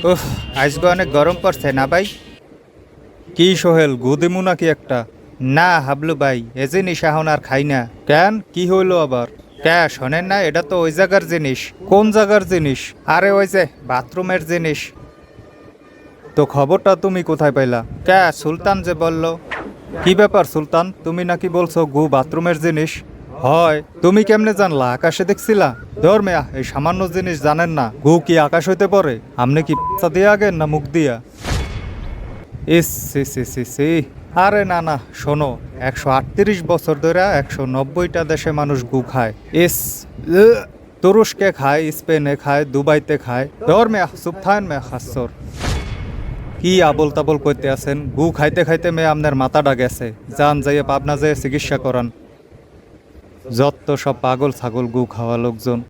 উফ, আজকে অনেক গরম পড়ছে না ভাই? কি সোহেল গুদিমু নাকি একটা? না হাবলু ভাই, এ জিনিস এখন আর খাই না। কেন কি হইলো আবার? কে শোনেন না, এটা তো ওই জায়গার জিনিস। কোন জায়গার জিনিস? আরে ওই যে বাথরুমের জিনিস। তো খবরটা তুমি কোথায় পাইলা? কে সুলতান যে বলল। কি ব্যাপার সুলতান, তুমি নাকি বলছো গু বাথরুমের জিনিস? হয়, তুমি কেমনে জানলা? আকাশে দেখছিলা? ধর মেয়া, এই সামান্য জিনিস জানেন না? গু কি আকাশ হইতে পারে? আপনি কি পাছা দিয়ে আগেন না মুখ দিয়া? ইস সি সি সি সি। আরে না না, শোনো, 138 বছর ধরে 190টা দেশে মানুষ গু খায়। ইস উহ, তুরস্কে খায়, স্পেনে খায়, দুবাইতে খায়। ধর মেয়া, চুপ থাকেন মেয়া খাচ্ছর। কি আবল তাবল কইতে আছেন? গু খাইতে খাইতে মেয়ে আপনার মাথাটা গেছে। যান যাইয়ে পাবনা যেয়ে চিকিৎসা করান। যত সব পাগল ছাগল গু খাওয়া লোকজন।